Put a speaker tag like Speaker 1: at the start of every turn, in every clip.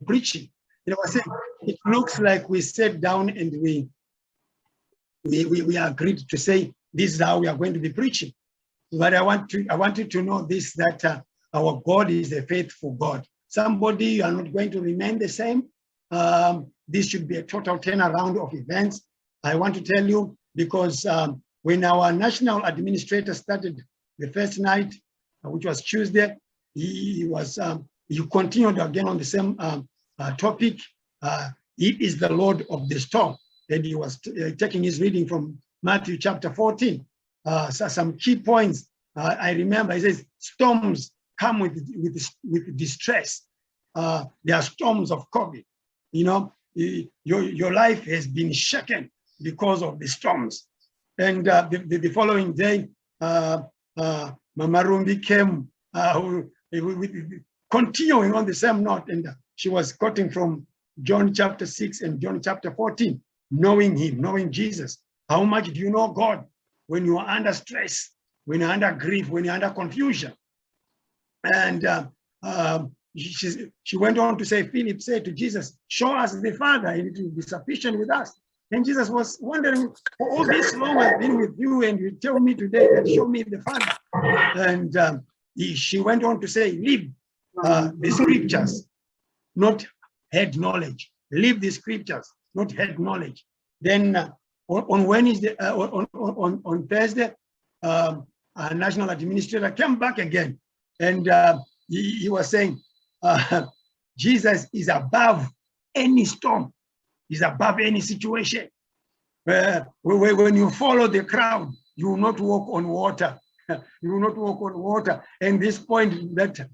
Speaker 1: preaching. You know, I said, it looks like we sat down and we agreed to say, this is how we are going to be preaching. But I want you to know this, that our God is a faithful God. Somebody, you are not going to remain the same. This should be a total turnaround of events. I want to tell you, because when our national administrator started the first night, which was Tuesday, he continued again on the same topic. He is the Lord of the storm. And he was taking his reading from Matthew chapter 14. So some key points. I remember, he says, storms come with distress. There are storms of COVID. You know, your life has been shaken because of the storms. And the following day, Mama Rumbi came, continuing on the same note, and she was quoting from John chapter 6 and John chapter 14, knowing him, knowing Jesus. How much do you know God when you are under stress, when you're under grief, when you're under confusion? And she went on to say, Philip said to Jesus, show us the Father, and it will be sufficient with us. And Jesus was wondering, for all this long I've been with you, and you tell me today that show me the Father. And she went on to say, live the scriptures, not head knowledge. Live the scriptures, not head knowledge. Then on Wednesday, on Thursday, our national administrator came back again, and he was saying, Jesus is above any storm. He's above any situation. When you follow the crowd, you will not walk on water. You will not walk on water. And this point that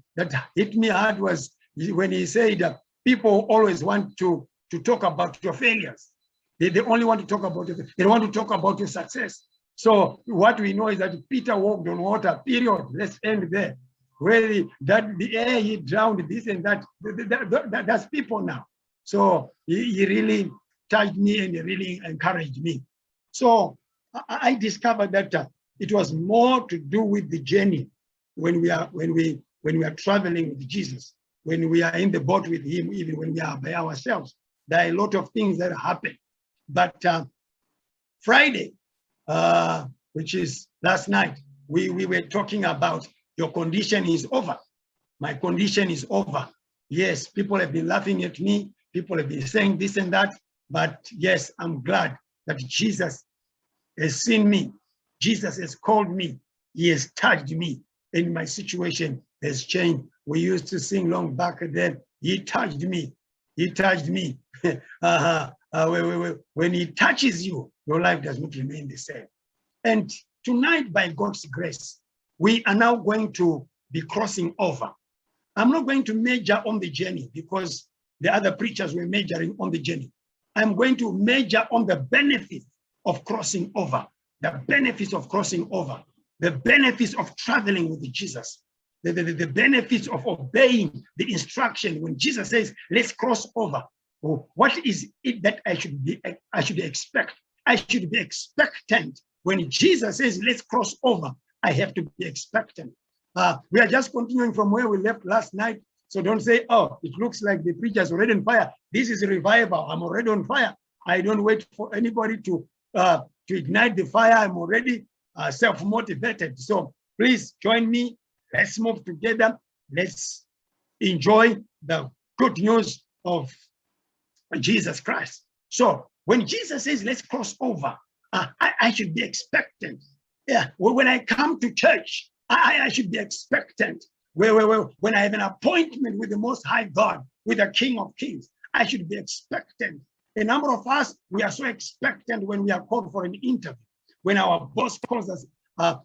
Speaker 1: hit me hard was when he said, people always want to talk about your failures. They only want to talk about it. They want to talk about your success. So what we know is that Peter walked on water, period. Let's end there. Where the air he drowned, this and that, that's people now. So he really touched me and he really encouraged me. So I discovered that it was more to do with the journey when we are traveling with Jesus, when we are in the boat with him, even when we are by ourselves. There are a lot of things that happen. But Friday, which is last night, we were talking about your condition is over. My condition is over. Yes, people have been laughing at me. People have been saying this and that. But yes, I'm glad that Jesus has seen me. Jesus has called me. He has touched me. And my situation has changed. We used to sing long back then. He touched me. He touched me. When he touches you, your life does not remain the same. And tonight, by God's grace, we are now going to be crossing over. I'm not going to major on the journey because the other preachers were majoring on the journey. I'm going to major on the benefits of crossing over, the benefits of crossing over, the benefits of traveling with Jesus, the benefits of obeying the instruction when Jesus says, let's cross over. Oh, what is it that I should expect? I should be expectant. When Jesus says, let's cross over, I have to be expectant. We are just continuing from where we left last night. So don't say, oh, it looks like the preacher's already on fire. This is a revival. I'm already on fire. I don't wait for anybody to ignite the fire. I'm already self-motivated. So please join me. Let's move together. Let's enjoy the good news of Jesus Christ. So when Jesus says, let's cross over, I should be expectant. Yeah, when I come to church, I should be expectant. When I have an appointment with the Most High God, with the King of Kings, I should be expectant. A number of us, we are so expectant when we are called for an interview. When our boss calls us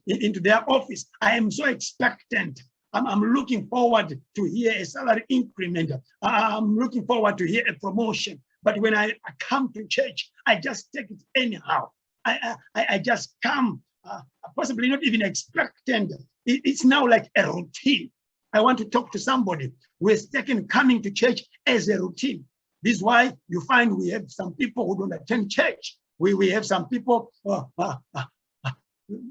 Speaker 1: into their office, I am so expectant. I'm looking forward to hear a salary increment. I'm looking forward to hear a promotion. But when I come to church, I just take it anyhow. I just come, possibly not even expectant. It's now like a routine. I want to talk to somebody who has taken coming to church as a routine. This is why you find we have some people who don't attend church. We have some people,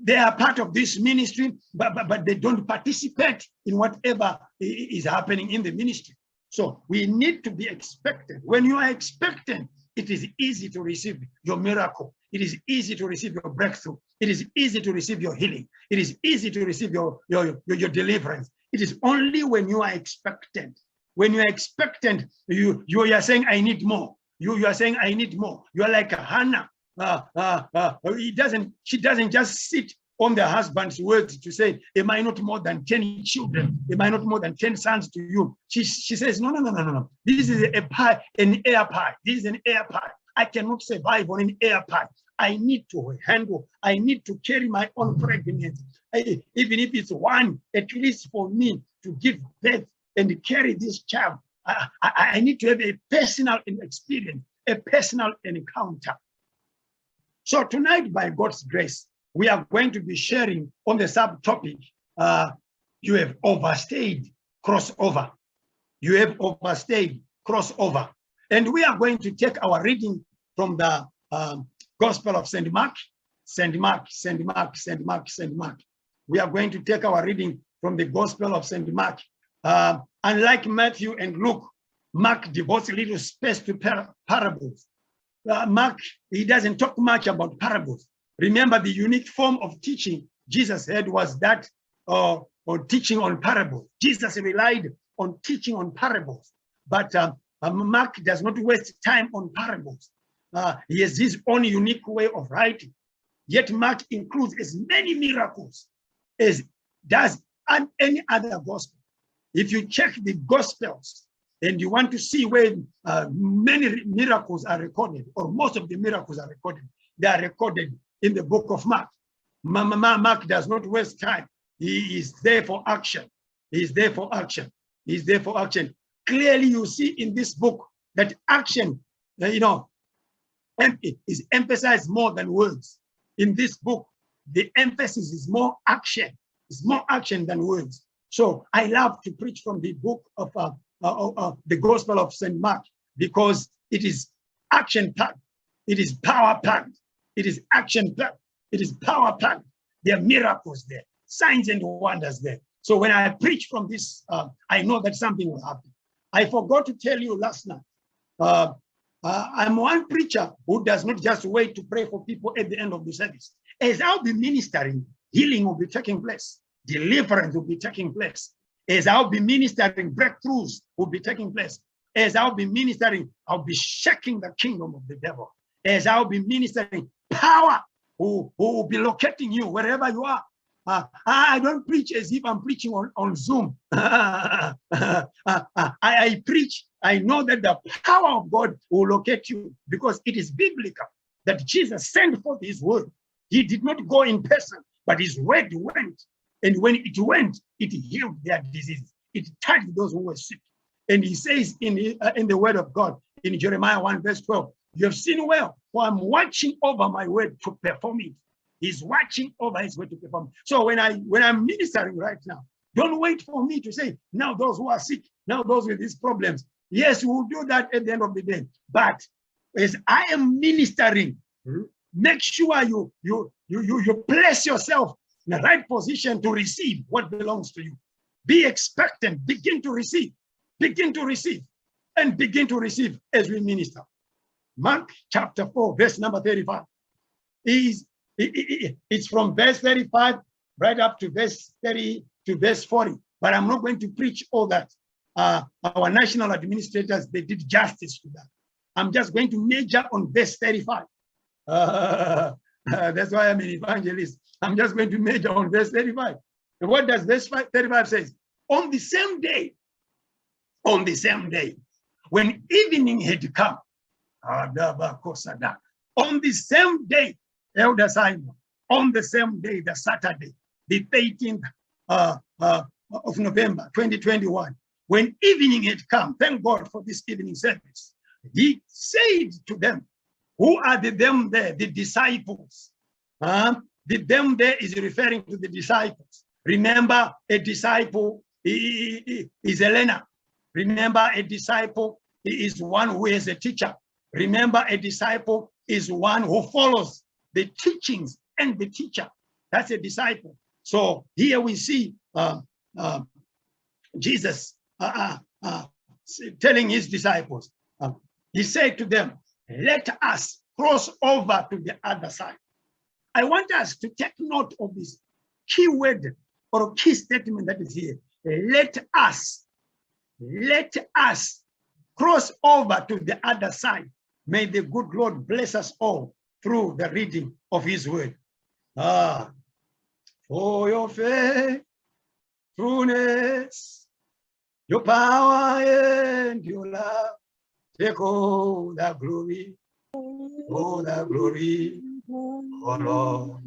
Speaker 1: they are part of this ministry, but they don't participate in whatever is happening in the ministry. So we need to be expectant. When you are expectant, it is easy to receive your miracle. It is easy to receive your breakthrough. It is easy to receive your healing. It is easy to receive your deliverance. It is only when you are expectant. When you are expectant, you are saying, I need more. You are saying, I need more. You are like a Hannah. She doesn't just sit on the husband's words to say, am I not more than 10 children? Am I not more than 10 sons to you? She says, no. This is an air pie. This is an air pie. I cannot survive on an air pie. I need to handle. I need to carry my own pregnancy. Even if it's one, at least for me to give birth and carry this child. I need to have a personal experience, a personal encounter. So tonight, by God's grace, we are going to be sharing on the subtopic, you have overstayed crossover. You have overstayed crossover. And we are going to take our reading from the Gospel of St. Mark. We are going to take our reading from the Gospel of St. Mark. Unlike Matthew and Luke, Mark devotes a little space to parables. Mark, he doesn't talk much about parables. Remember, the unique form of teaching Jesus had was that or teaching on parables. Jesus relied on teaching on parables, but Mark does not waste time on parables. He has his own unique way of writing. Yet Mark includes as many miracles as does any other gospel. If you check the Gospels and you want to see where many miracles are recorded, or most of the miracles are recorded, they are recorded in the book of Mark. Mark does not waste time. He is there for action. He is there for action. He is there for action. Clearly, you see in this book that action, is emphasized more than words. In this book, the emphasis is more action. It's more action than words. So I love to preach from the book of the Gospel of St. Mark, because it is action-packed. It is power-packed. It is action-packed. It is power-packed. There are miracles there, signs and wonders there. So when I preach from this, I know that something will happen. I forgot to tell you last night, I'm one preacher who does not just wait to pray for people at the end of the service. As I'll be ministering, healing will be taking place. Deliverance will be taking place. As I'll be ministering, breakthroughs will be taking place. As I'll be ministering, I'll be shaking the kingdom of the devil. As I'll be ministering, power who will be locating you wherever you are. I don't preach as if I'm preaching on Zoom. I preach, I know that the power of God will locate you, because it is biblical that Jesus sent forth his word. He did not go in person, but his word went. And when it went, it healed their diseases. It touched those who were sick. And he says in the word of God, in Jeremiah 1 verse 12, you have seen well, for I'm watching over my word to perform it. He's watching over his word to perform. So when I'm ministering right now, don't wait for me to say, now those who are sick, now those with these problems. Yes, we will do that at the end of the day. But as I am ministering, make sure you place yourself in the right position to receive what belongs to you. Be expectant, begin to receive, and begin to receive as we minister. Mark chapter 4, verse number 35. It's from verse 35 right up to verse 30 to verse 40. But I'm not going to preach all that. Our national administrators, they did justice to that. I'm just going to major on verse 35. That's why I'm an evangelist. I'm just going to major on verse 35. And what does verse 35 say? On the same day, when evening had come, on the same day, Elder Simon, on the same day, the Saturday, the 13th of November, 2021, when evening had come, thank God for this evening service, he said to them, who are the them there? The disciples. The them there is referring to the disciples. Remember, a disciple is a learner. Remember, a disciple is one who is a teacher. Remember, a disciple is one who follows the teachings and the teacher. That's a disciple. So here we see Jesus telling his disciples, he said to them, let us cross over to the other side. I want us to take note of this key word or key statement that is here. Let us cross over to the other side. May the good Lord bless us all through the reading of his word. For your faithfulness, your power and your love, take all the glory, oh Lord.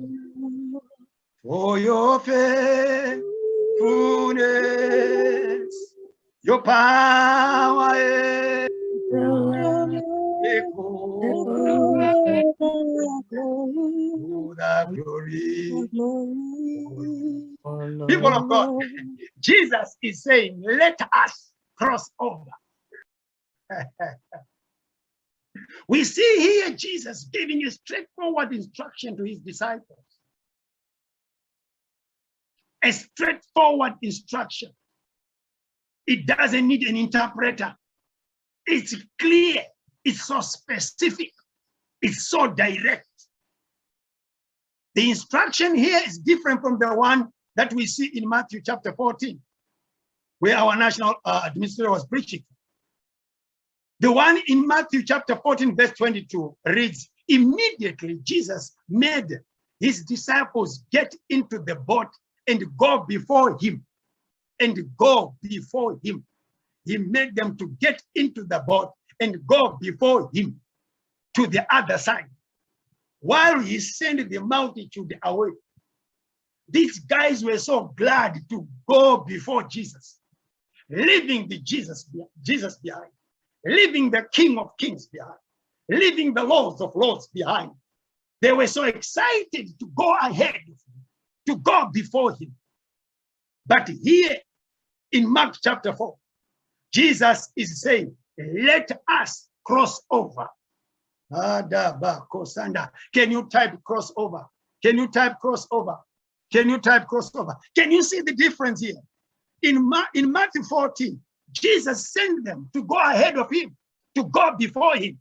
Speaker 1: For your faithfulness, your power and your love, take all the glory. People of God, Jesus is saying, let us cross over. We see here Jesus giving a straightforward instruction to his disciples. A straightforward instruction. It doesn't need an interpreter. It's clear. It's so specific. It's so direct. The instruction here is different from the one that we see in Matthew chapter 14, where our national administrator was preaching. The one in Matthew chapter 14, verse 22 reads, immediately Jesus made his disciples get into the boat and go before him. And go before him. He made them to get into the boat and go before him to the other side, while he sent the multitude away. These guys were so glad to go before Jesus, leaving the Jesus behind, leaving the King of Kings behind, leaving the Lords of Lords behind. They were so excited to go ahead, to go before him. But here in Mark chapter 4, Jesus is saying, let us cross over. Can you type crossover? Can you type crossover? Can you type crossover? Can you see the difference here? In Matthew 14, Jesus sent them to go ahead of him, to go before him.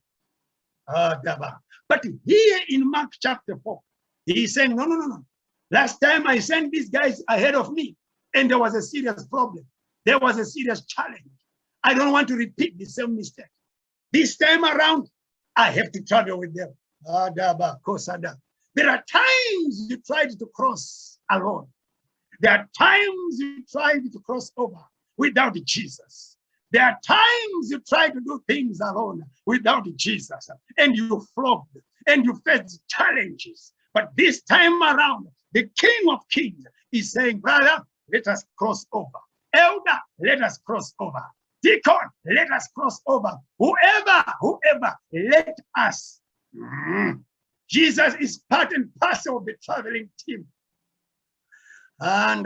Speaker 1: But here in Mark chapter 4, he's saying, no. Last time I sent these guys ahead of me, and there was a serious problem. There was a serious challenge. I don't want to repeat the same mistake. This time around, I have to travel with them. There are times you tried to cross alone. There are times you tried to cross over without Jesus. There are times you try to do things alone without Jesus, and you flopped, and you faced challenges. But this time around, the King of Kings is saying, brother, let us cross over. Elder, let us cross over. Deacon, let us cross over. Whoever, let us. Jesus is part and parcel of the traveling team. And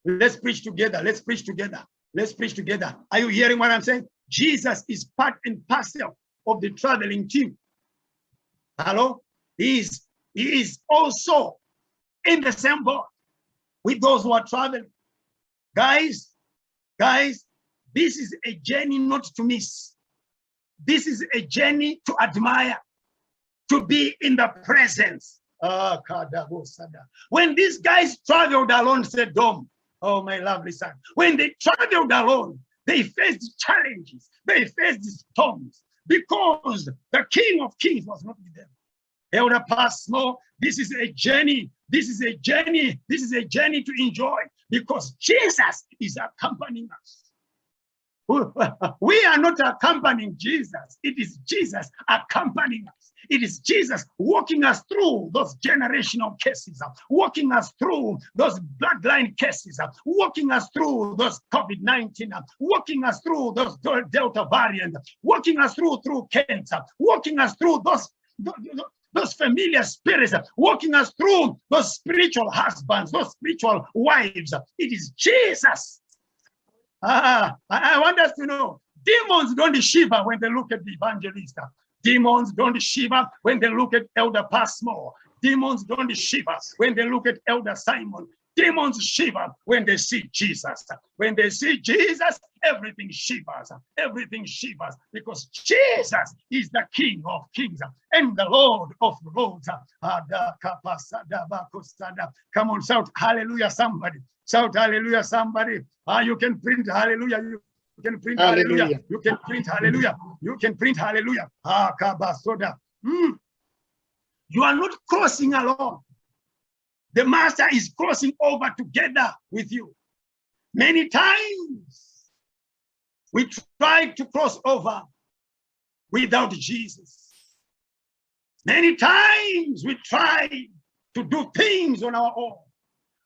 Speaker 1: let's preach together. Let's preach together. Let's preach together. Are you hearing what I'm saying? Jesus is part and parcel of the traveling team. Hello? He is also in the same boat with those who are traveling. Guys, this is a journey not to miss. This is a journey to admire, to be in the presence. When these guys traveled alone, said Dom, oh my lovely son, when they traveled alone, they faced challenges, they faced storms, because the King of Kings was not with them. Elder Passmore, this is a journey. This is a journey. This is a journey to enjoy, because Jesus is accompanying us. We are not accompanying Jesus. It is Jesus accompanying us. It is Jesus walking us through those generational cases, walking us through those bloodline cases, walking us through those COVID-19, walking us through those Delta variant, walking us through cancer, walking us through those familiar spirits, walking us through those spiritual husbands, those spiritual wives. It is Jesus. I want us to know, demons don't shiver when they look at the evangelist. Demons don't shiver when they look at Elder Passmore. Demons don't shiver when they look at Elder Simon. Demons shiver when they see Jesus. When they see Jesus, everything shivers. Everything shivers because Jesus is the King of Kings and the Lord of Lords. Come on, shout hallelujah, somebody. Shout hallelujah, somebody. You can print hallelujah. You can print hallelujah. You can print hallelujah. You can print hallelujah. You are not crossing alone. The Master is crossing over together with you. Many times we try to cross over without Jesus. Many times we try to do things on our own.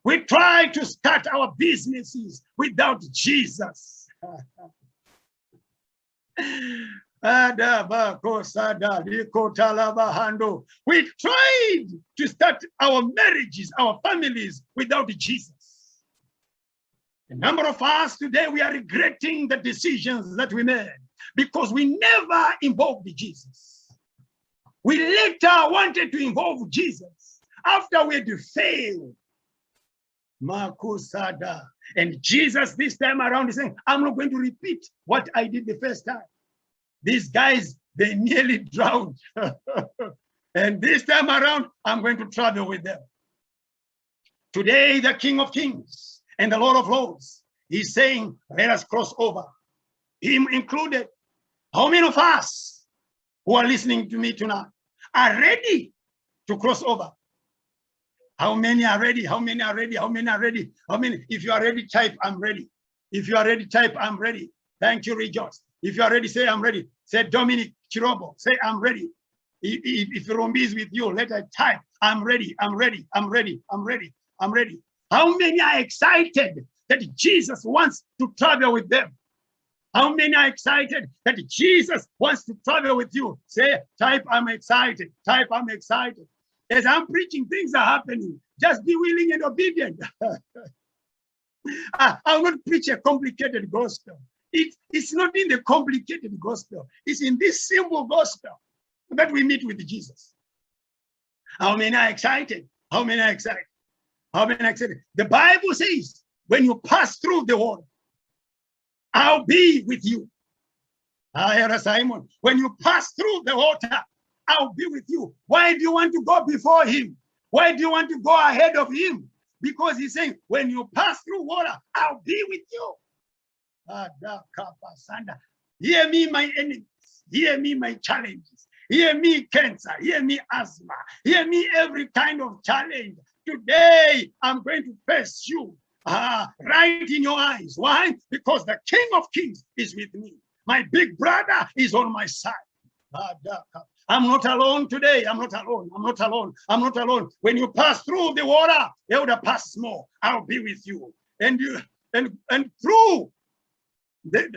Speaker 1: We try to start our businesses without Jesus. We tried to start our marriages, our families without Jesus. A number of us today, we are regretting the decisions that we made because we never involved Jesus. We later wanted to involve Jesus after we had failed. And Jesus this time around is saying, I'm not going to repeat what I did the first time. These guys, they nearly drowned. And this time around, I'm going to travel with them. Today, the King of Kings and the Lord of Lords, he's saying, let us cross over. Him included. How many of us who are listening to me tonight are ready to cross over? How many are ready? How many are ready? How many are ready? How many? If you are ready, type, I'm ready. If you are ready, type, I'm ready. Thank you, Rejoice. If you are ready, say, I'm ready. Say, Dominic Chirobo, say, I'm ready. If Rombi is with you, let her type, I'm ready, I'm ready, I'm ready, I'm ready, I'm ready. How many are excited that Jesus wants to travel with them? How many are excited that Jesus wants to travel with you? Say, type, I'm excited. Type, I'm excited. As I'm preaching, things are happening. Just be willing and obedient. I will not preach a complicated gospel. It's not in the complicated gospel. It's in this simple gospel that we meet with Jesus. How many are excited? How many are excited? How many are excited? The Bible says, when you pass through the water, I'll be with you. Simon, when you pass through the water, I'll be with you. Why do you want to go before him? Why do you want to go ahead of him? Because he's saying, when you pass through water, I'll be with you. Hear me, my enemies. Hear me, my challenges. Hear me, cancer. Hear me, asthma. Hear me, every kind of challenge. Today, I'm going to face you right in your eyes. Why? Because the King of Kings is with me. My big brother is on my side. I'm not alone today. I'm not alone. I'm not alone. I'm not alone. When you pass through the water, Elder pass more. I'll be with you. And you and through the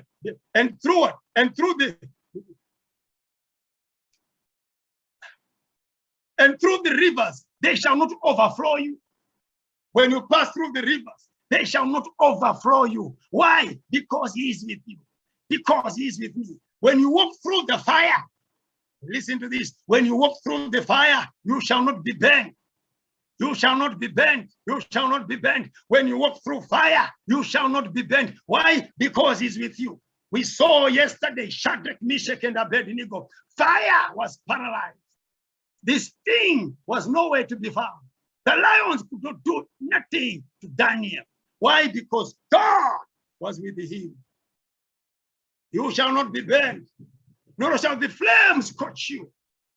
Speaker 1: rivers, they shall not overflow you. When you pass through the rivers, they shall not overflow you. Why? Because he is with you. Because he is with me. When you walk through the fire, listen to this. When you walk through the fire, you shall not be burned. You shall not be burned. You shall not be burned. When you walk through fire, you shall not be burned. Why? Because he's with you. We saw yesterday Shadrach, Meshach, and Abednego. Fire was paralyzed. This thing was nowhere to be found. The lions could not do nothing to Daniel. Why? Because God was with him. You shall not be burned, nor shall the flames scorch you.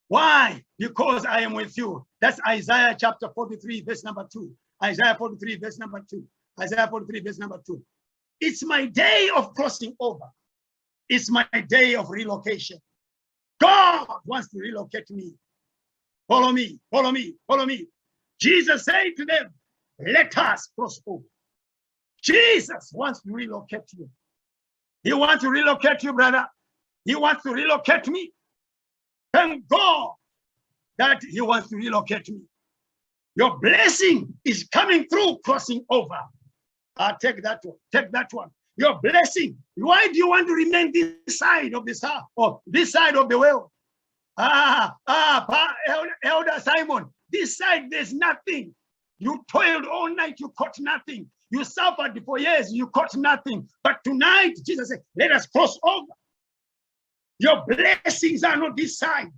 Speaker 1: Why? Because I am with you. That's Isaiah chapter 43, verse number 2. Isaiah 43, verse number 2. Isaiah 43, verse number 2. It's my day of crossing over. It's my day of relocation. God wants to relocate me. Follow me, follow me, follow me. Jesus said to them, let us cross over. Jesus wants to relocate you. He wants to relocate you, brother. He wants to relocate me. Thank God that he wants to relocate me. Your blessing is coming through crossing over. Take that one. Take that one. Your blessing. Why do you want to remain this side of this house or this side of the world? Elder Simon, this side there's nothing. You toiled all night, you caught nothing. You suffered for years, you caught nothing. But tonight, Jesus said, let us cross over. Your blessings are not this side.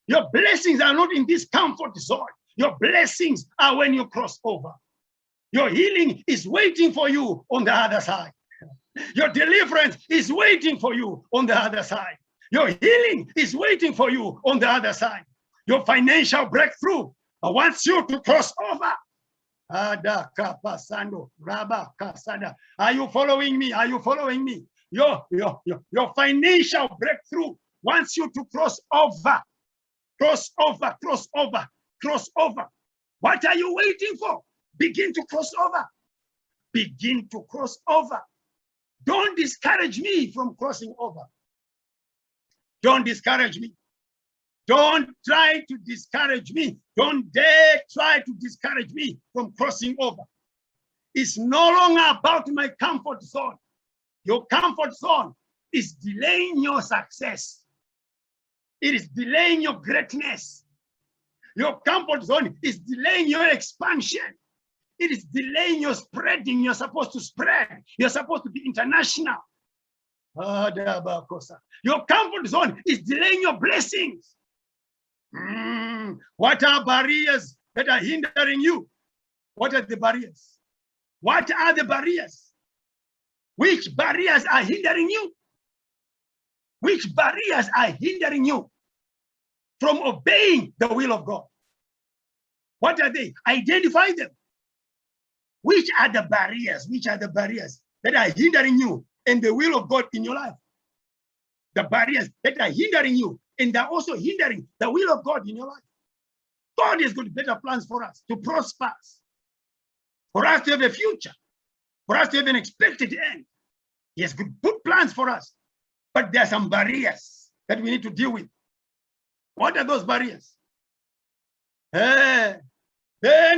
Speaker 1: Your blessings are not in this comfort zone. Your blessings are when you cross over. Your healing is waiting for you on the other side. Your deliverance is waiting for you on the other side. Your healing is waiting for you on the other side. Your financial breakthrough wants you to cross over. Are you following me? Are you following me? Your financial breakthrough wants you to cross over. Cross over, cross over, cross over. What are you waiting for? Begin to cross over. Begin to cross over. Don't discourage me from crossing over. Don't discourage me. Don't try to discourage me. Don't dare try to discourage me from crossing over. It's no longer about my comfort zone. Your comfort zone is delaying your success. It is delaying your greatness. Your comfort zone is delaying your expansion. It is delaying your spreading. You're supposed to spread. You're supposed to be international. Your comfort zone is delaying your blessings. What are barriers that are hindering you? What are the barriers? What are the barriers? Which barriers are hindering you? Which barriers are hindering you from obeying the will of God? What are they? Identify them. Which are the barriers? Which are the barriers that are hindering you in the will of God in your life? The barriers that are hindering you, and they're also hindering the will of God in your life. God has got better plans for us, to prosper us, for us to have a future, for us to have an expected end. He has good plans for us, but there are some barriers that we need to deal with. What are those barriers? Then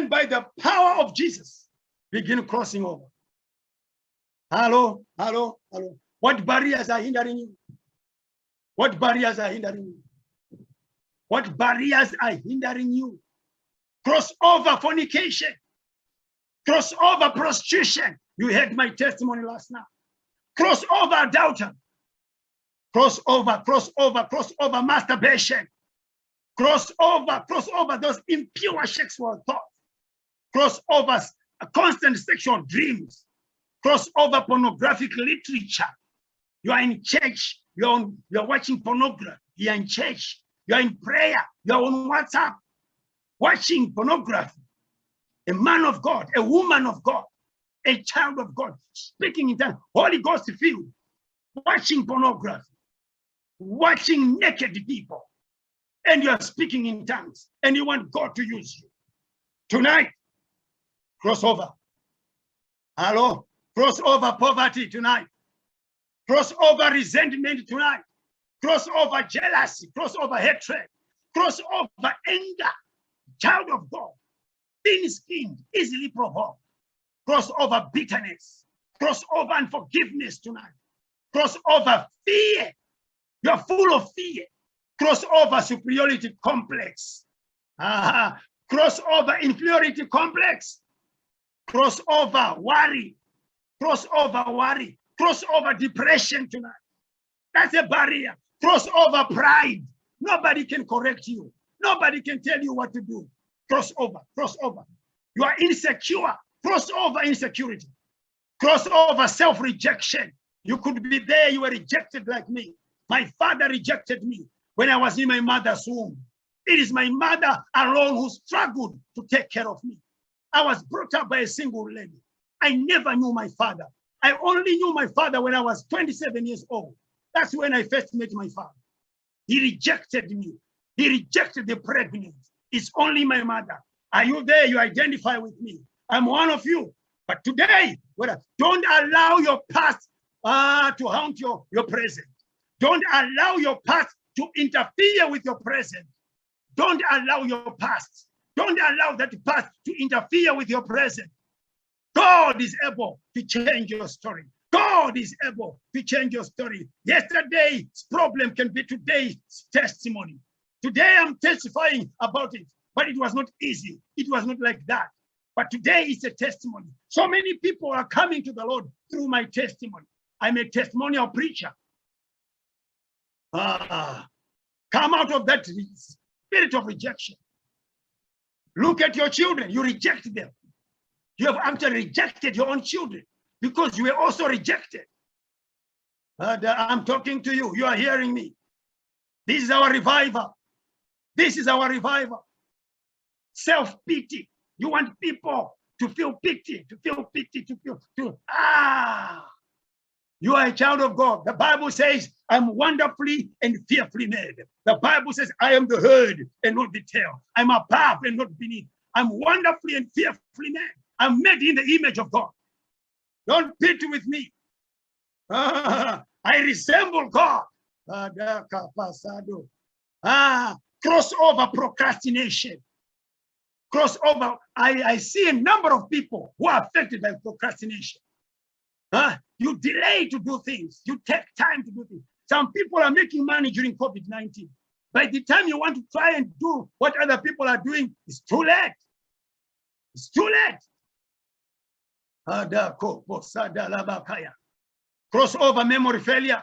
Speaker 1: by the power of Jesus, begin crossing over. Hello, hello, hello. What barriers are hindering you? What barriers are hindering you? What barriers are hindering you? Cross over fornication. Cross over prostitution. You heard my testimony last night. Cross over adultery. Cross over masturbation. Cross over those impure sexual thoughts. Cross over constant sexual dreams. Cross over pornographic literature. You are in church. You're watching pornography. You're in church. You're in prayer. You're on WhatsApp watching pornography. A man of God, a woman of God, a child of God, speaking in tongues, Holy Ghost filled, watching pornography, watching naked people, and you're speaking in tongues, and you want God to use you. Tonight, cross over. Hello? Cross over poverty tonight. Cross over resentment tonight. Cross over jealousy. Cross over hatred. Cross over anger. Child of God. Thin-skinned, easily provoked. Cross over bitterness. Cross over unforgiveness tonight. Cross over fear. You're full of fear. Cross over superiority complex. Cross over inferiority complex. Cross over worry. Cross over worry. Cross over depression tonight. That's a barrier. Cross over pride. Nobody can correct you. Nobody can tell you what to do. Cross over, cross over. You are insecure. Cross over insecurity. Cross over self-rejection. You could be there, you were rejected like me. My father rejected me when I was in my mother's womb. It is my mother alone who struggled to take care of me. I was brought up by a single lady. I never knew my father. I only knew my father when I was 27 years old. That's when I first met my father. He rejected me. He rejected the pregnant. It's only my mother. Are you there? You identify with me. I'm one of you. But today, don't allow your past to haunt your present. Don't allow your past to interfere with your present. Don't allow your past. Don't allow that past to interfere with your present. God is able to change your story. God is able to change your story. Yesterday's problem can be today's testimony. Today I'm testifying about it, but it was not easy. It was not like that. But today it's a testimony. So many people are coming to the Lord through my testimony. I'm a testimonial preacher. Come out of that spirit of rejection. Look at your children. You reject them. You have actually rejected your own children because you were also rejected. I'm talking to you. You are hearing me. This is our revival. This is our revival. Self-pity. You want people to feel pity, you are a child of God. The Bible says, I'm wonderfully and fearfully made. The Bible says, I am the head and not the tail. I'm above and not beneath. I'm wonderfully and fearfully made. I'm made in the image of God. Don't pity with me. I resemble God. Crossover procrastination. Crossover. I see a number of people who are affected by procrastination. You delay to do things. You take time to do things. Some people are making money during COVID-19. By the time you want to try and do what other people are doing, it's too late. It's too late. Crossover memory failure.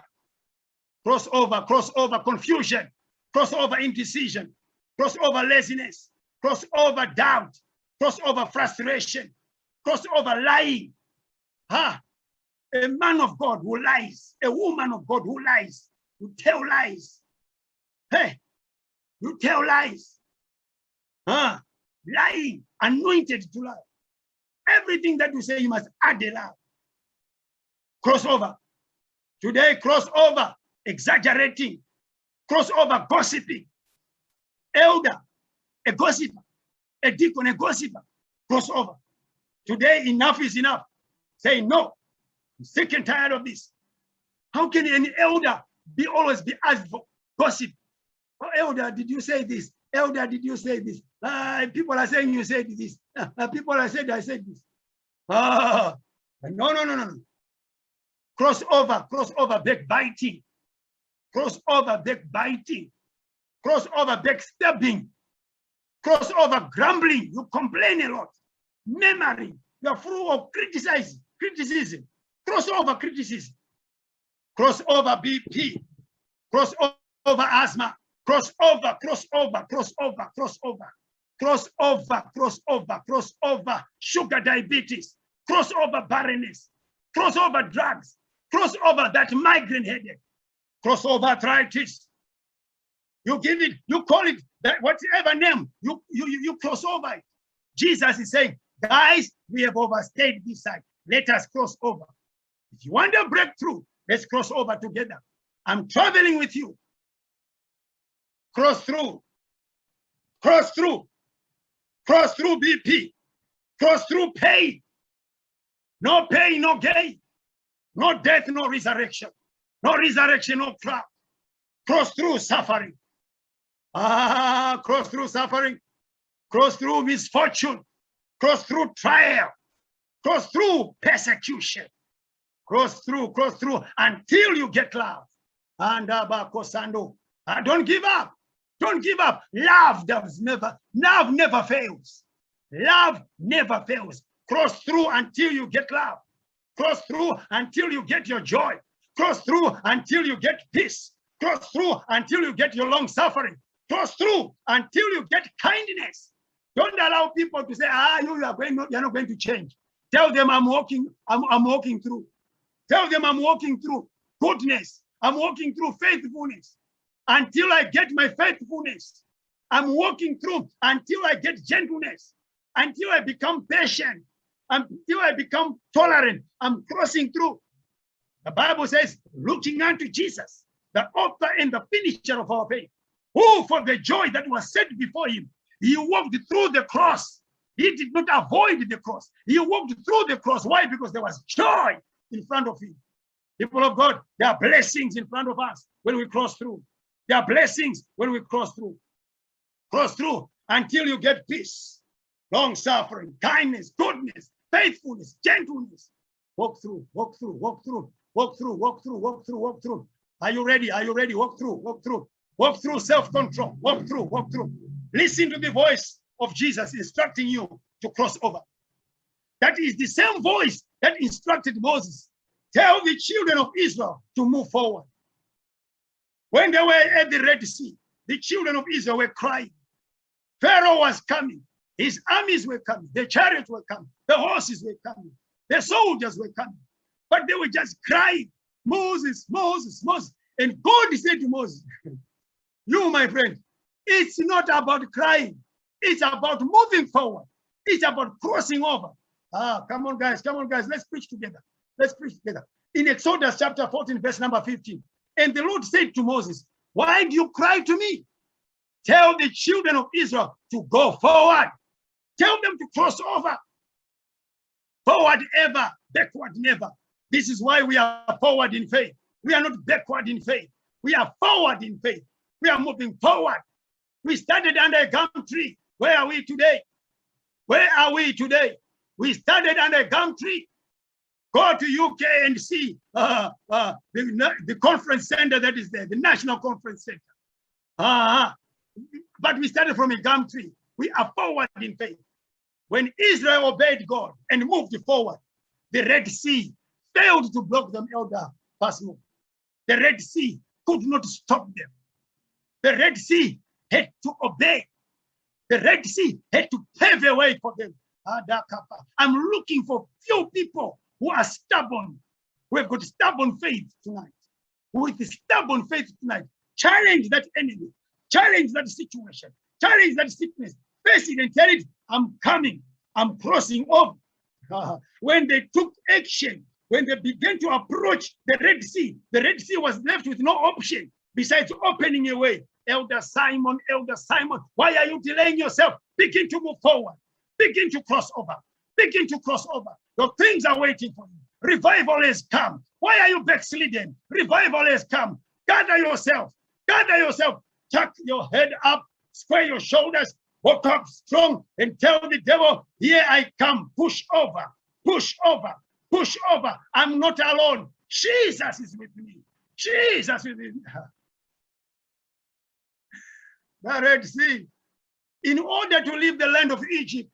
Speaker 1: Crossover confusion. Crossover indecision. Crossover laziness. Crossover doubt. Crossover frustration. Crossover lying. A man of God who lies, a woman of God who lies, you tell lies. Hey, you tell lies. Lying, anointed to lie. Everything that you say, you must add a lie. Crossover. Today, crossover, exaggerating. Crossover, gossiping. Elder, a gossiper. A deacon, a gossiper. Crossover. Today, enough is enough. Say no. I'm sick and tired of this. How can an elder always be asked for gossip? Oh, elder, did you say this? Elder, did you say this? People are saying you said this. People are saying I said this. No. Crossover, backbiting. Crossover, backbiting. Crossover, backstabbing. Crossover, grumbling. You complain a lot. Memory. You're full of criticism. Crossover criticism, crossover BP, crossover asthma, crossover, sugar diabetes, crossover barrenness, crossover drugs, crossover that migraine headache, crossover arthritis. You give it, you call it that whatever name, you cross over it. Jesus is saying, guys, we have overstayed this side. Let us cross over. If you want a breakthrough, let's cross over together. I'm traveling with you. Cross through BP, cross through pain. No pain, no gain. No death, no resurrection. No resurrection, no cloud. Cross through suffering. Cross through suffering. Cross through misfortune. Cross through trial. Cross through persecution. Cross through until you get love. And don't give up. Don't give up. Love never fails. Love never fails. Cross through until you get love. Cross through until you get your joy. Cross through until you get peace. Cross through until you get your long suffering. Cross through until you get kindness. Don't allow people to say, you're not going to change. Tell them I'm walking through. Tell them I'm walking through goodness. I'm walking through faithfulness until I get my faithfulness. I'm walking through until I get gentleness, until I become patient, until I become tolerant. I'm crossing through. The Bible says, looking unto Jesus, the author and the finisher of our faith, who for the joy that was set before him, he walked through the cross. He did not avoid the cross. He walked through the cross. Why? Because there was joy in front of him. People of God, there are blessings in front of us when we cross through. There are blessings when we cross through. Cross through until you get peace, long suffering, kindness, goodness, faithfulness, gentleness. Walk through, walk through, walk through, walk through, walk through, walk through, walk through. Are you ready? Are you ready? Walk through, walk through, walk through self-control, walk through, walk through. Listen to the voice of Jesus instructing you to cross over. That is the same voice that instructed Moses. Tell the children of Israel to move forward. When they were at the Red Sea, the children of Israel were crying. Pharaoh was coming. His armies were coming. The chariots were coming. The horses were coming. The soldiers were coming. But they were just crying, Moses, Moses, Moses. And God said to Moses, you, my friend, it's not about crying. It's about moving forward. It's about crossing over. Come on, guys. Come on, guys. Let's preach together. Let's preach together. In Exodus chapter 14, verse number 15. And the Lord said to Moses, why do you cry to me? Tell the children of Israel to go forward. Tell them to cross over. Forward ever, backward never. This is why we are forward in faith. We are not backward in faith. We are forward in faith. We are moving forward. We started under a gum tree. Where are we today? Where are we today? We started under a gum tree. Go to UK and see the conference center that is there, the National Conference Center. But we started from a gum tree. We are forward in faith. When Israel obeyed God and moved forward, the Red Sea failed to block them, Elder Pasmo. The Red Sea could not stop them. The Red Sea had to obey. The Red Sea had to pave a way for them. I'm looking for few people who are stubborn. We've got stubborn faith tonight. With stubborn faith tonight, challenge that enemy, challenge that situation, challenge that sickness, face it and tell it, I'm coming, I'm crossing over. When they took action, when they began to approach the Red Sea was left with no option besides opening a way. Elder Simon, why are you delaying yourself? Begin to move forward. Begin to cross over. Begin to cross over. Your things are waiting for you. Revival has come. Why are you backslidden? Revival has come. Gather yourself. Gather yourself. Tuck your head up. Square your shoulders. Walk up strong and tell the devil, here I come. Push over. Push over. Push over. I'm not alone. Jesus is with me. Jesus is with me. The Red Sea. In order to leave the land of Egypt,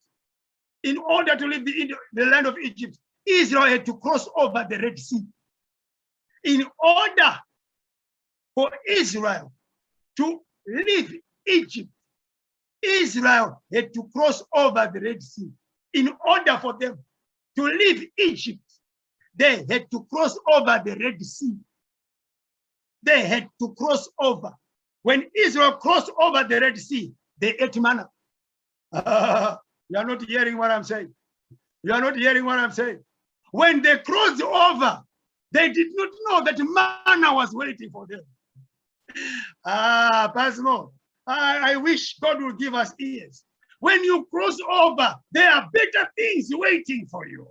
Speaker 1: in order to leave the land of Egypt, Israel had to cross over the Red Sea. In order for Israel to leave Egypt, Israel had to cross over the Red Sea. In order for them to leave Egypt, they had to cross over the Red Sea. They had to cross over. When Israel crossed over the Red Sea, they ate manna. You are not hearing what I'm saying. You are not hearing what I'm saying. When they crossed over, they did not know that manna was waiting for them. Pasmo, I wish God would give us ears. When you cross over, there are better things waiting for you.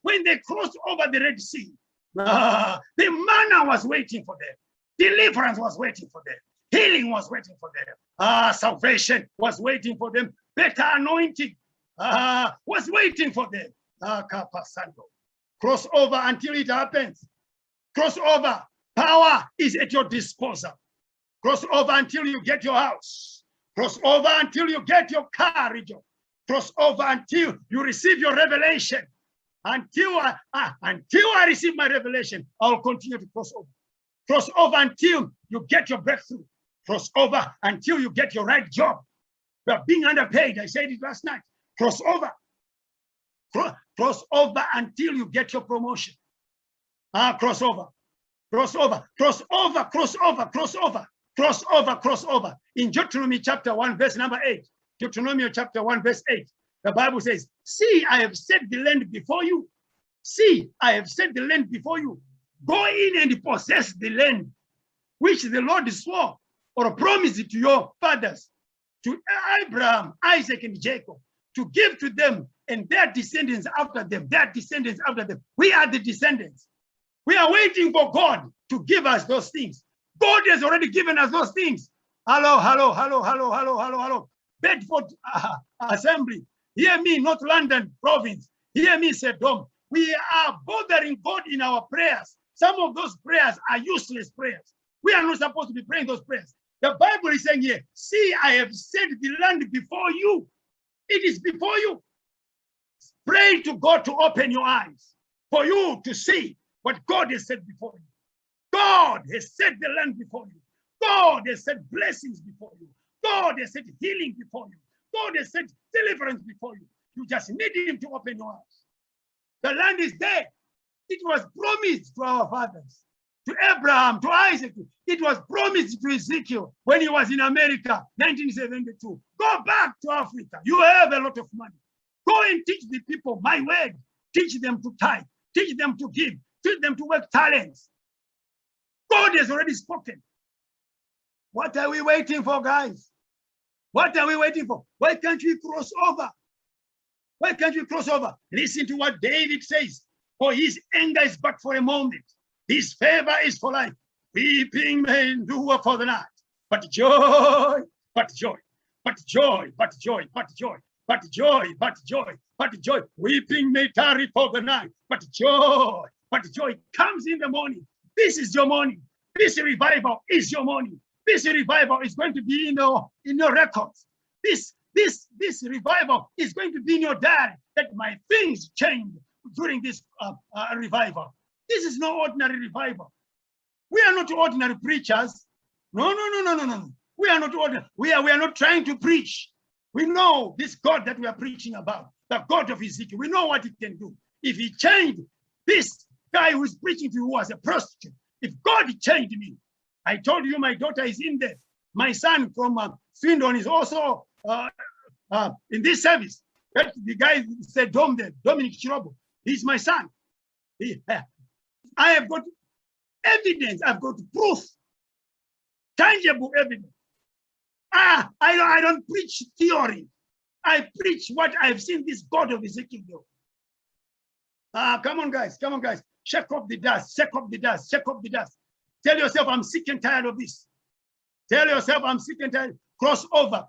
Speaker 1: When they crossed over the Red Sea, the manna was waiting for them. Deliverance was waiting for them. Healing was waiting for them. Salvation was waiting for them. Better anointing was waiting for them. Cross over until it happens. Cross over. Power is at your disposal. Cross over until you get your house. Cross over until you get your car, Region. Cross over until you receive your revelation. Until I receive my revelation, I'll continue to cross over. Cross over until you get your breakthrough. Cross over until you get your right job. You are being underpaid. I said it last night. Cross over. Cross over until you get your promotion. Cross over. Cross over. Cross over. Cross over. Cross over. Cross over. Cross over. In Deuteronomy chapter 1, verse number 8. Deuteronomy chapter 1, verse 8. The Bible says, see, I have set the land before you. See, I have set the land before you. Go in and possess the land which the Lord swore or promised to your fathers, to Abraham, Isaac, and Jacob, to give to them and their descendants after them, their descendants after them. We are the descendants. We are waiting for God to give us those things. God has already given us those things. Hello, hello, hello, hello, hello, hello, hello. Bedford Assembly. Hear me, not London province. Hear me, Sedom. We are bothering God in our prayers. Some of those prayers are useless prayers. We are not supposed to be praying those prayers. The Bible is saying here, see, I have set the land before you. It is before you. Pray to God to open your eyes for you to see what God has set before you. God has set the land before you. God has set blessings before you. God has set healing before you. God has set deliverance before you. You just need him to open your eyes. The land is there. It was promised to our fathers, to Abraham, to Isaac. It was promised to Ezekiel when he was in America, 1972. Go back to Africa. You have a lot of money. Go and teach the people my word. Teach them to tithe. Teach them to give. Teach them to work talents. God has already spoken. What are we waiting for, guys? What are we waiting for? Why can't we cross over? Why can't we cross over? Listen to what David says. For his anger is but for a moment. His favor is for life. Weeping may endure for the night. But joy, but joy, but joy, but joy, but joy, but joy, but joy, but joy. Weeping may tarry for the night. But joy comes in the morning. This is your morning. This revival is your morning. This revival is going to be in your records. This revival is going to be in your diary, that my things changed during this revival. This is no ordinary revival. We are not ordinary preachers. No. We are not ordinary. We are not trying to preach. We know this God that we are preaching about, the God of Ezekiel. We know what he can do. If he changed this guy who is preaching to you who was a prostitute, if God changed me, I told you my daughter is in there. My son from Swindon is also in this service. That the guy said, Dominic Chirobo, he's my son. I have got evidence. I've got proof, tangible evidence. I don't preach theory. I preach what I've seen this God of Ezekiel do. Come on, guys. Shake off the dust. Shake off the dust. Shake off the dust. Tell yourself, I'm sick and tired of this. Tell yourself, I'm sick and tired. Cross over.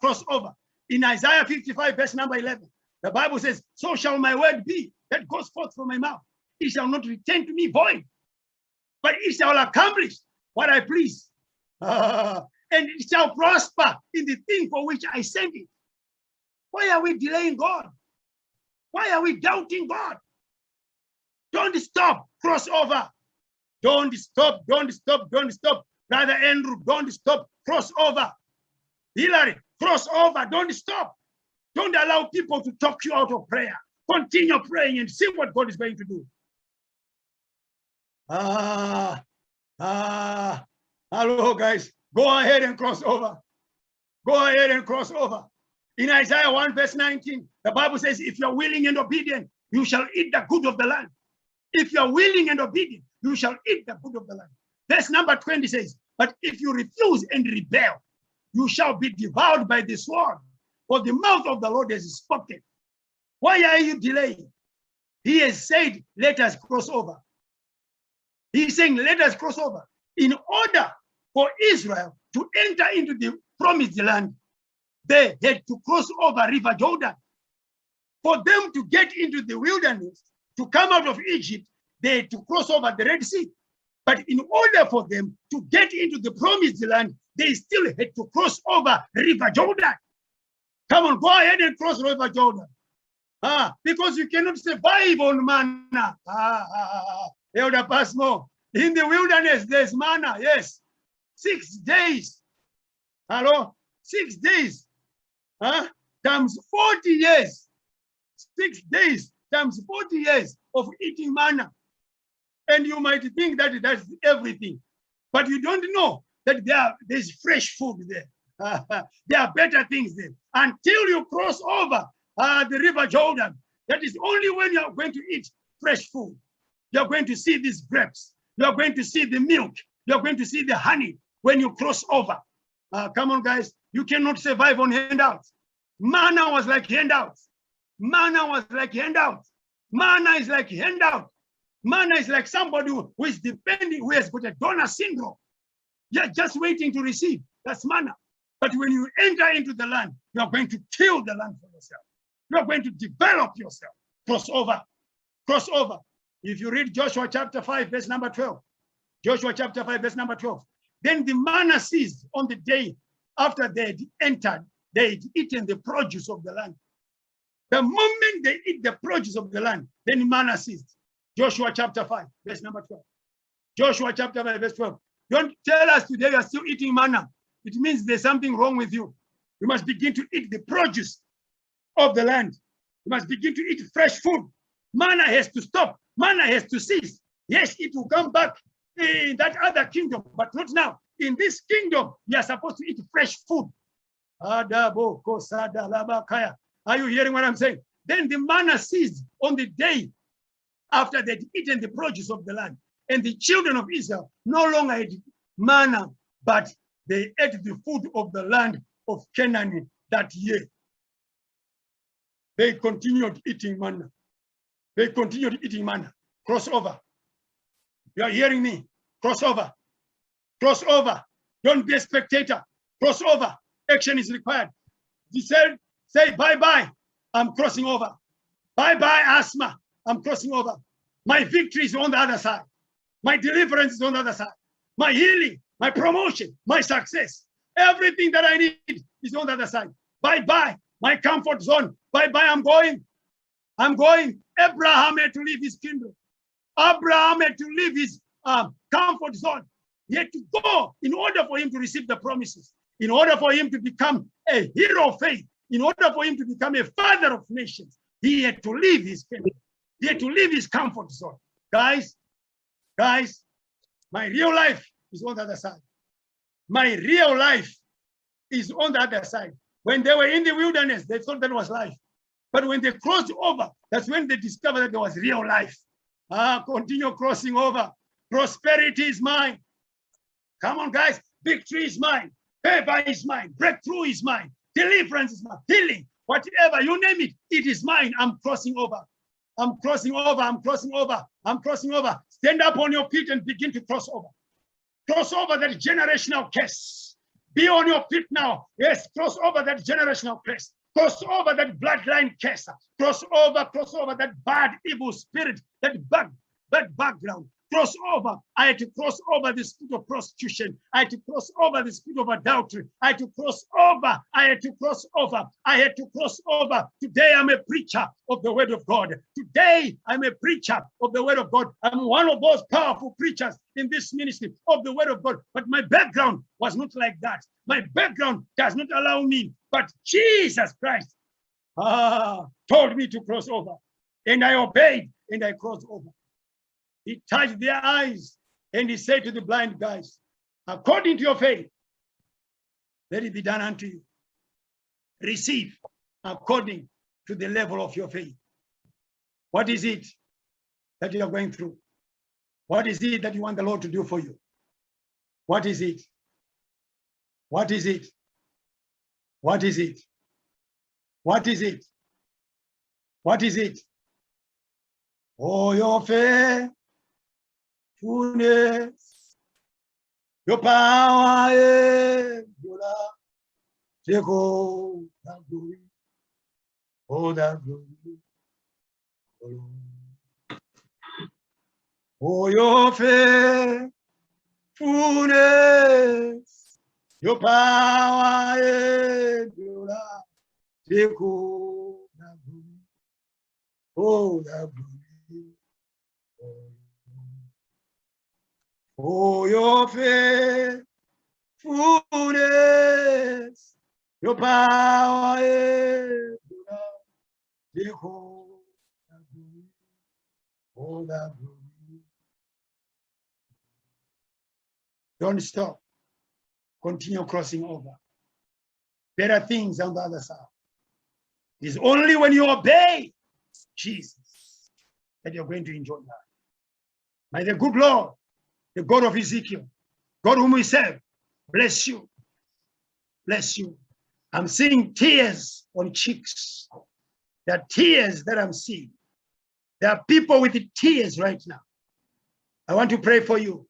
Speaker 1: In Isaiah 55, verse number 11, the Bible says, so shall my word be that goes forth from my mouth. It shall not return to me void, but it shall accomplish what I please. And it shall prosper in the thing for which I sent it. Why are we delaying God? Why are we doubting God? Don't stop. Cross over. Don't stop. Brother Andrew, don't stop. Cross over. Hillary, cross over. Don't stop. Don't allow people to talk you out of prayer. Continue praying and see what God is going to do. Hello, guys. Go ahead and cross over. Go ahead and cross over. In Isaiah 1, verse 19, the Bible says, if you're willing and obedient, you shall eat the good of the land. If you're willing and obedient, you shall eat the good of the land. Verse number 20 says, but if you refuse and rebel, you shall be devoured by the sword, for the mouth of the Lord has spoken. Why are you delaying? He has said, let us cross over. He's saying, let us cross over. In order for Israel to enter into the promised land, they had to cross over River Jordan. For them to get into the wilderness, to come out of Egypt, they had to cross over the Red Sea. But in order for them to get into the promised land, they still had to cross over River Jordan. Come on, go ahead and cross River Jordan. Because you cannot survive on manna. Elder Pasmo, in the wilderness, there's manna, yes. 6 days. Hello? 6 days. Times 40 years. 6 days times 40 years of eating manna. And you might think that that's everything. But you don't know that there's fresh food there. There are better things there. Until you cross over the River Jordan, that is only when you're going to eat fresh food. You're going to see these grapes. You're going to see the milk. You're going to see the honey when you cross over. Come on, guys. You cannot survive on handouts. Manna was like handouts. Manna was like handouts. Manna is like handout. Manna is like somebody who is depending, who has got a donor syndrome. You're just waiting to receive. That's manna. But when you enter into the land, you are going to kill the land for yourself. You are going to develop yourself. Cross over. Cross over. If you read Joshua chapter 5, verse number 12. Joshua chapter 5, verse number 12. Then the manna ceased on the day after they had entered, they had eaten the produce of the land. The moment they eat the produce of the land, then manna ceased. Joshua chapter 5, verse number 12. Joshua chapter 5, verse 12. Don't tell us today you are still eating manna. It means there's something wrong with you. You must begin to eat the produce of the land. You must begin to eat fresh food. Manna has to stop. Manna has to cease. Yes, it will come back in that other kingdom, but not now. In this kingdom, you are supposed to eat fresh food. Are you hearing what I'm saying? Then the manna ceased on the day after they'd eaten the produce of the land. And the children of Israel no longer had manna, but they ate the food of the land of Canaan that year. They continued eating manna. They continued eating manna. Crossover. You are hearing me? Crossover. Crossover. Don't be a spectator. Crossover. Action is required. He said, say bye-bye. I'm crossing over. Bye-bye, asthma. I'm crossing over. My victory is on the other side. My deliverance is on the other side. My healing, my promotion, my success. Everything that I need is on the other side. Bye-bye, my comfort zone. Bye-bye, I'm going. I'm going. Abraham had to leave his kingdom. Abraham had to leave his comfort zone. He had to go in order for him to receive the promises, in order for him to become a hero of faith, in order for him to become a father of nations. He had to leave his kingdom. He had to leave his comfort zone. Guys, my real life is on the other side. My real life is on the other side. When they were in the wilderness, they thought that was life. But when they crossed over, that's when they discovered that there was real life. Continue crossing over. Prosperity is mine. Come on, guys. Victory is mine. Favor is mine. Breakthrough is mine. Deliverance is mine. Healing, whatever, you name it, it is mine. I'm crossing over. I'm crossing over. I'm crossing over. I'm crossing over. Stand up on your feet and begin to cross over. Cross over that generational curse. Be on your feet now. Yes, cross over that generational curse. Cross over that bloodline curse. Cross over that bad, evil spirit, that bad background. Cross over. I had to cross over the spirit of prostitution. I had to cross over the spirit of adultery. I had to cross over. I had to cross over. I had to cross over. Today I'm a preacher of the word of God. Today I'm a preacher of the word of God. I'm one of those powerful preachers in this ministry of the word of God. But my background was not like that. My background does not allow me. But Jesus Christ told me to cross over. And I obeyed and I crossed over. He touched their eyes and he said to the blind guys, according to your faith, let it be done unto you. Receive according to the level of your faith. What is it that you are going through? What is it that you want the Lord to do for you? What is it? What is it? What is it? What is it? What is it? Oh, your faith. Your power, your love, take all that glory, all that glory. Oh, your faithfulness, your power, your love, take all that glory, all that glory. Oh, your faithfulness, your power, Jehovah, all that glory. Don't stop. Continue crossing over. Better things on the other side. It's only when you obey Jesus that you're going to enjoy that. May the good Lord, the God of Ezekiel, God whom we serve, bless you. Bless you. I'm seeing tears on cheeks. There are tears that I'm seeing. There are people with the tears right now. I want to pray for you.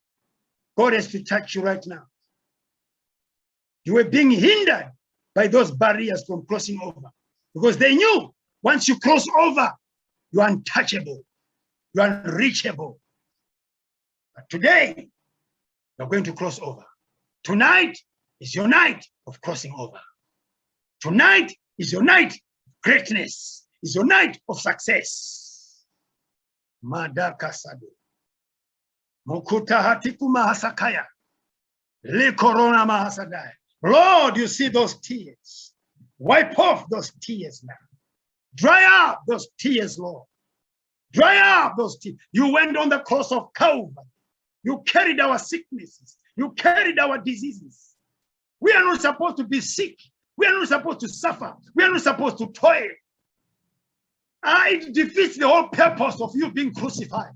Speaker 1: God has to touch you right now. You were being hindered by those barriers from crossing over because they knew once you cross over, you are untouchable. You are unreachable. But today, you're going to cross over. Tonight is your night of crossing over. Tonight is your night of greatness. is your night of success. Madaka Sado. Mokuta Hatikuma Hasakaya. Le Corona Mahasadai. Lord, you see those tears. Wipe off those tears now. Dry up those tears, Lord. Dry up those tears. You went on the cross of Calvary. You carried our sicknesses. You carried our diseases. We are not supposed to be sick. We are not supposed to suffer. We are not supposed to toil. It defeats the whole purpose of you being crucified.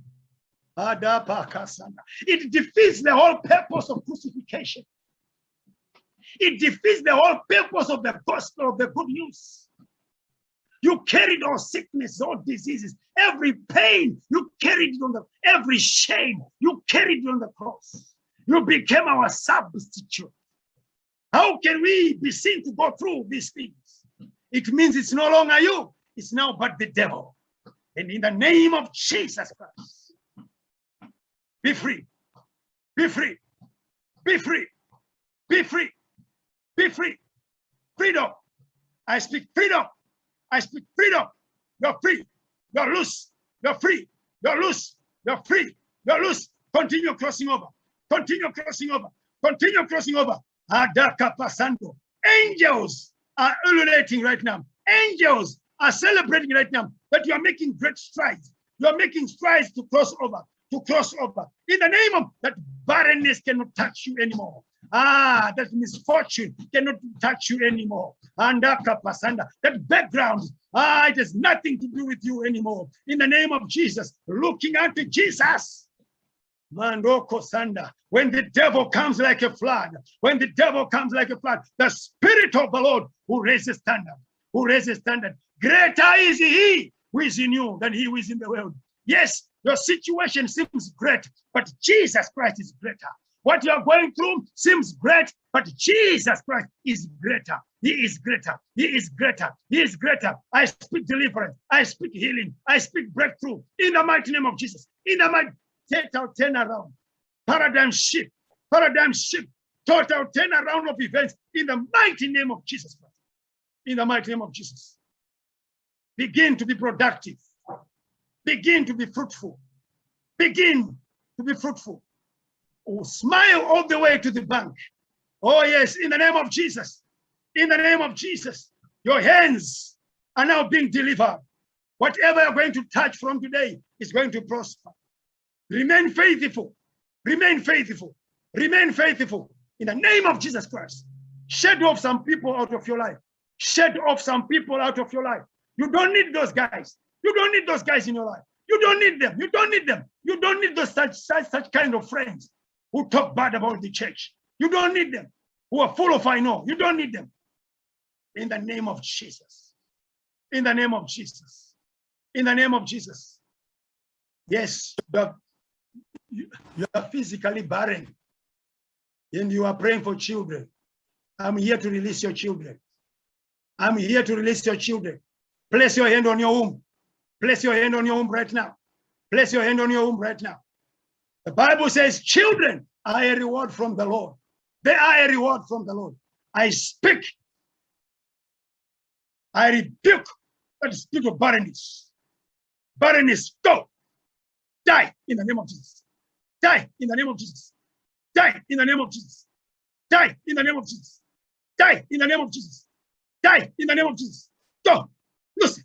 Speaker 1: It defeats the whole purpose of crucifixion. It defeats the whole purpose of the gospel of the good news. You carried all sickness, all diseases, every pain, you carried it on the, every shame, you carried it on the cross. You became our substitute. How can we be seen to go through these things? It means it's no longer you, it's now but the devil. And in the name of Jesus Christ, be free, be free, be free, be free, be free. Freedom. I speak freedom. I speak freedom. You're free. You're loose. You're free. You're loose. You're free. You're loose. Continue crossing over. Continue crossing over. Continue crossing over. Adaka Pasando. Angels are ululating right now. Angels are celebrating right now that you are making great strides. You are making strides to cross over. To cross over. In the name of that, barrenness cannot touch you anymore. That misfortune cannot touch you anymore. And that background, it has nothing to do with you anymore. In the name of Jesus, looking unto Jesus. Mandoko Sanda. When the devil comes like a flood, when the devil comes like a flood, the Spirit of the Lord who raises standard, who raises standard. Greater is he who is in you than he who is in the world. Yes, your situation seems great, but Jesus Christ is greater. What you are going through seems great, but Jesus Christ is greater. He is greater. He is greater. He is greater. I speak deliverance. I speak healing. I speak breakthrough in the mighty name of Jesus. In the mighty total turnaround, paradigm shift, total turnaround of events in the mighty name of Jesus Christ. In the mighty name of Jesus. Begin to be productive. Begin to be fruitful. Begin to be fruitful. Oh, smile all the way to the bank. Oh, yes, in the name of Jesus. In the name of Jesus. Your hands are now being delivered. Whatever you're going to touch from today is going to prosper. Remain faithful. Remain faithful. Remain faithful. In the name of Jesus Christ. Shed off some people out of your life. Shed off some people out of your life. You don't need those guys. You don't need those guys in your life. You don't need them. You don't need them. You don't need those such kind of friends who talk bad about the church. You don't need them. Who are full of I know. You don't need them. In the name of Jesus. In the name of Jesus. In the name of Jesus. Yes, you are physically barren. And you are praying for children. I'm here to release your children. I'm here to release your children. Place your hand on your womb. Place your hand on your womb right now. Place your hand on your womb right now. The Bible says children are a reward from the Lord. They are a reward from the Lord. I speak. I rebuke that spirit of barrenness. Barrenness, go. Die in the name of Jesus. Die in the name of Jesus. Die in the name of Jesus. Die in the name of Jesus. Die in the name of Jesus. Die in the name of Jesus. Go. Loose.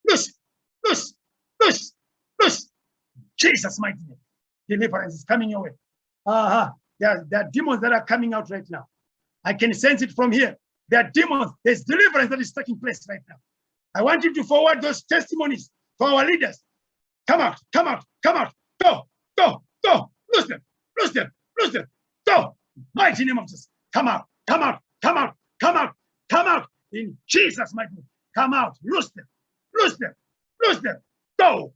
Speaker 1: Loose. Loose. Loose. Loose. Jesus' mighty name. Deliverance is coming your way. There are demons that are coming out right now. I can sense it from here. There are demons. There's deliverance that is taking place right now. I want you to forward those testimonies to our leaders. Come out. Come out. Come out. Go. Go. Go. Loose them. Loose them. Loose them. Go. Mighty name of Jesus. Come out. Come out. Come out. Come out. Come out. In Jesus' mighty name. Come out. Loose them. Loose them. Loose them. Go.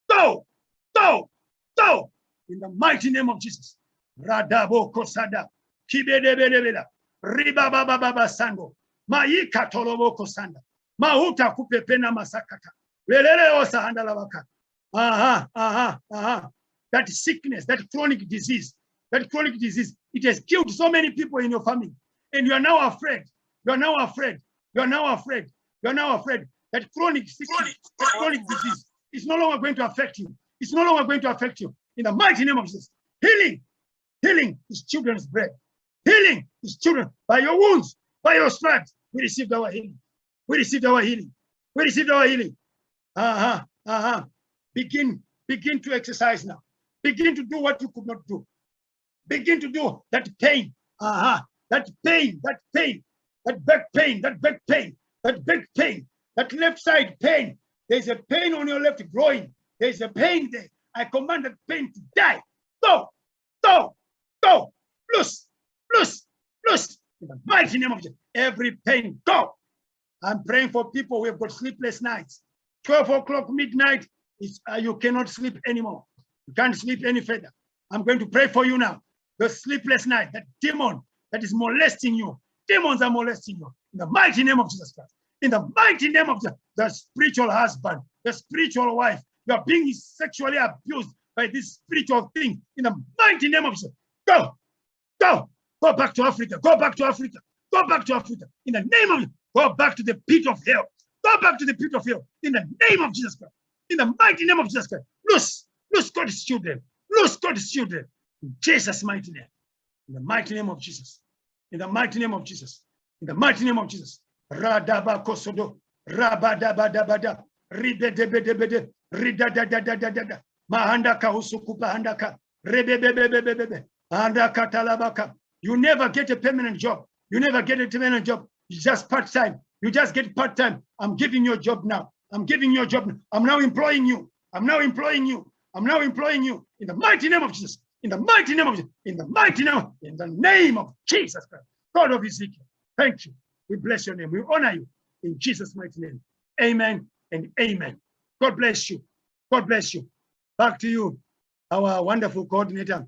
Speaker 1: Go. Go. Go. In the mighty name of Jesus. Radabo kosada. Kibedebedebeda. Ribabababa sando. Maika tolobo kosanda. Mauta kupepena masakata. Lelele osahanda lavaka. That sickness, that chronic disease, it has killed so many people in your family. And you are now afraid. You are now afraid. You are now afraid. You are now afraid that chronic sickness, that chronic disease is no longer going to affect you. It's no longer going to affect you. In the mighty name of Jesus. Healing. Healing is children's bread. Healing is children. By your wounds, by your stripes, we received our healing. We received our healing. We received our healing. Begin to exercise now. Begin to do what you could not do. Begin to do that pain. That pain, that pain, that back pain, that back pain, that back pain, that left side pain. There's a pain on your left groin. There's a pain there. I command that pain to die. Go, go, go. Loose, loose, loose. In the mighty name of Jesus. Every pain, go. I'm praying for people who have got sleepless nights. 12 o'clock midnight, you cannot sleep anymore. You can't sleep any further. I'm going to pray for you now. The sleepless night, that demon that is molesting you. Demons are molesting you. In the mighty name of Jesus Christ. In the mighty name of the spiritual husband, the spiritual wife. You are being sexually abused by this spiritual thing. In the mighty name of Jesus. Go, go, go back to Africa. Go back to Africa. Go back to Africa. In the name of Jesus. Go back to the pit of hell. Go back to the pit of hell. In the name of Jesus Christ. In the mighty name of Jesus Christ. Loose God's children. Loose God's children. In Jesus' mighty name. In the mighty name of Jesus. In the mighty name of Jesus. In the mighty name of Jesus. Radaba kosodo. Rabadabadabada. Ridedebedebede. Ridadadadadada. Mahanda kahusukupa handaka. Rebebebebebebe. Handaka talabaka. You never get a permanent job. You never get a permanent job. It's just part-time. You just get part-time. I'm giving you a job now. I'm giving you a job now. I'm now employing you. I'm now employing you. I'm now employing you. In the mighty name of Jesus. In the mighty name of Jesus. In the mighty name. In the name of Jesus Christ. God of Ezekiel. Thank you. We bless your name. We honor you. In Jesus' mighty name. Amen and amen. God bless you. God bless you. Back to you, our wonderful coordinator,